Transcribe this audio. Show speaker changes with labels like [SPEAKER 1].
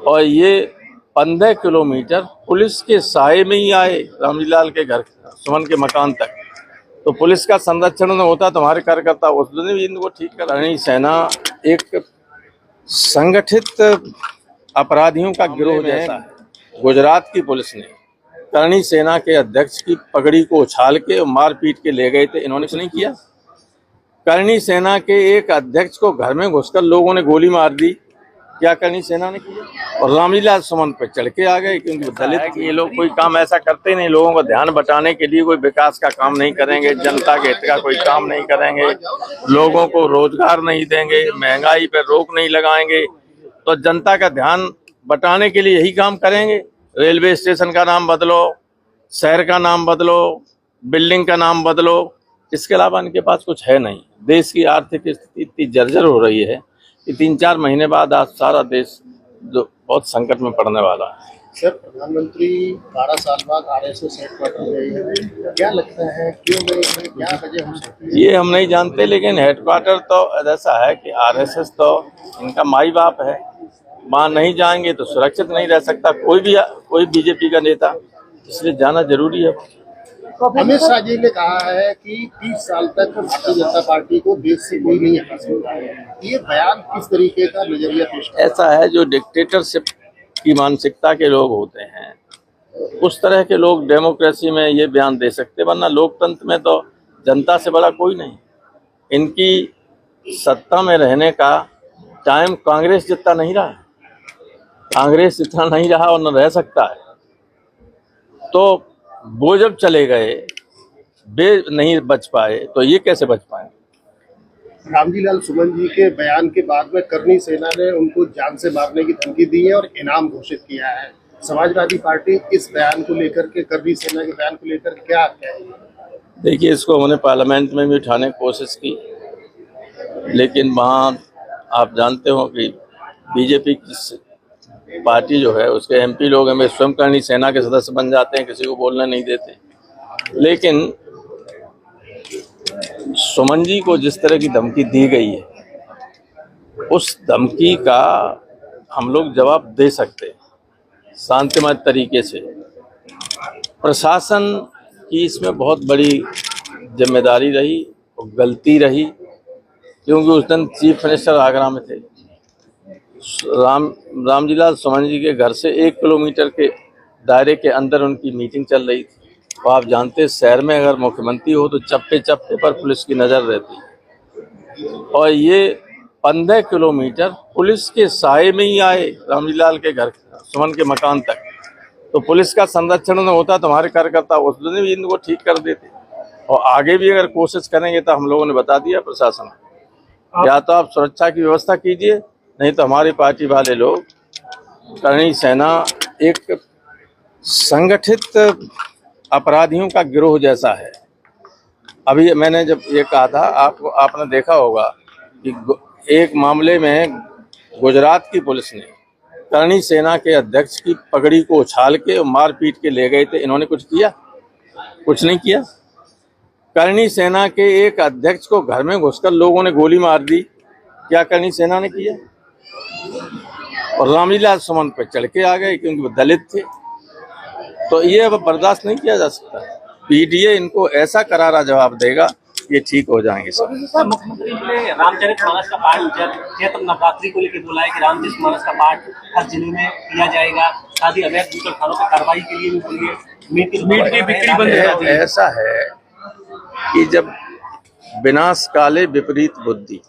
[SPEAKER 1] और ये 15 kilometre police के साये में ही आए रामजीलाल के घर सुमन के मकान तक। तो पुलिस का संरक्षण होता तो हमारे कार्यकर्ता उस दिन भी इनको ठीक कर। करणी सेना एक संगठित अपराधियों का गिरोह जैसा है। गुजरात की पुलिस ने करणी सेना के अध्यक्ष की पगड़ी को उछाल के और मार पीट के ले गए थे। इन्होंने कुछ नहीं किया। करणी सेना के एक अध्यक्ष को घर में घुसकर लोगों ने गोली मार दी। क्या करणी सेना ने किया? और रामलीला सुमन पर चढ़ के आ गए, क्योंकि दलित ये लोग कोई काम ऐसा करते नहीं। लोगों को ध्यान बटाने के लिए कोई विकास का काम नहीं करेंगे, जनता के हित का कोई काम नहीं करेंगे, लोगों को रोजगार नहीं देंगे, महंगाई पर रोक नहीं लगाएंगे, तो जनता का ध्यान बटाने के लिए यही काम करेंगे। रेलवे स्टेशन का नाम बदलो, शहर का नाम बदलो, बिल्डिंग का नाम बदलो, इसके अलावा इनके पास कुछ है नहीं। देश की आर्थिक स्थिति इतनी जर्जर हो रही है कि 3-4 महीने बाद आज सारा देश जो बहुत संकट में पड़ने वाला है।
[SPEAKER 2] सर, प्रधानमंत्री 12 साल बाद आरएसएस हेडक्वार्टर गए हैं, क्या लगता है क्यों गए, क्या वजह हो सकती है?
[SPEAKER 1] ये हम नहीं जानते, लेकिन हेडक्वार्टर तो ऐसा है कि आरएसएस तो इनका माई बाप है। वहाँ नहीं जाएंगे तो सुरक्षित नहीं रह सकता कोई बीजेपी का नेता, इसलिए जाना जरूरी है।
[SPEAKER 2] अमित शाह जी ने कहा है कि 30 साल तक भारतीय जनता पार्टी को देश से कोई नहीं हटा सकता है। ये बयान किस तरीके का नजरिया पेश करता है?
[SPEAKER 1] ऐसा है, जो डिक्टेटरशिप की मानसिकता के लोग होते हैं उस तरह के लोग डेमोक्रेसी में ये बयान दे सकते, वरना लोकतंत्र में तो जनता से बड़ा कोई नहीं। इनकी सत्ता में रहने का टाइम कांग्रेस जितना नहीं रहा, कांग्रेस इतना नहीं रहा और न रह सकता है। तो वो जब चले गए, वे नहीं बच पाए, तो ये कैसे बच पाए?
[SPEAKER 2] रामजीलाल सुमन जी के बयान के बाद में करणी सेना ने उनको जान से मारने की धमकी दी है और इनाम घोषित किया है। समाजवादी पार्टी इस बयान को लेकर के, करणी सेना के बयान को लेकर क्या कहेगी?
[SPEAKER 1] देखिए, इसको हमने पार्लियामेंट में भी उठाने की कोशिश की, लेकिन वहाँ आप जानते हो कि बीजेपी की पार्टी जो है उसके एमपी लोग हमें स्वयं करणी सेना के सदस्य बन जाते हैं, किसी को बोलने नहीं देते। लेकिन सुमन जी को जिस तरह की धमकी दी गई है, उस धमकी का हम लोग जवाब दे सकते हैं शांतिमय तरीके से। प्रशासन की इसमें बहुत बड़ी जिम्मेदारी रही और गलती रही, क्योंकि उस दिन चीफ मिनिस्टर आगरा में थे। रामजीलाल सुमन जी के घर से 1 किलोमीटर के दायरे के अंदर उनकी मीटिंग चल रही थी। तो आप जानते हैं, शहर में अगर मुख्यमंत्री हो तो चप्पे चप्पे पर पुलिस की नज़र रहती है। और ये 15 किलोमीटर पुलिस के साये में ही आए रामजीलाल के घर सुमन के मकान तक। तो पुलिस का संरक्षण होता तो हमारे कार्यकर्ता उस दिन भी इनको ठीक कर देते। और आगे भी अगर कोशिश करेंगे तो हम लोगों ने बता दिया प्रशासन को, या तो आप सुरक्षा की व्यवस्था कीजिए, नहीं तो हमारी पार्टी वाले लोग, करणी सेना एक संगठित अपराधियों का गिरोह जैसा है। अभी मैंने जब ये कहा था, आपने देखा होगा कि एक मामले में गुजरात की पुलिस ने करणी सेना के अध्यक्ष की पगड़ी को उछाल के और मार पीट के ले गए थे। इन्होंने कुछ किया? कुछ नहीं किया। करणी सेना के एक अध्यक्ष को घर में घुसकर लोगों ने गोली मार दी। क्या करणी सेना ने किया? और रामलीला सुमन पर चढ़ के आ गए, क्योंकि वो दलित थे। तो ये अब बर्दाश्त नहीं किया जा सकता। पीटीए इनको ऐसा करारा जवाब देगा, ये ठीक हो जाएंगे सब।
[SPEAKER 3] मुख्यमंत्री ने रामचरितमानस का पाठ चैत्र नवरात्रि को लेकर बोला है कि रामचरितमानस का पाठ हर जिले में किया जाएगा, साथ ही अवैध बूचड़ खानों पर कार्रवाई के लिए भी बोलिए, मीट की बिक्री बंद है।
[SPEAKER 1] ऐसा है कि जब विनाश काले विपरीत बुद्धि,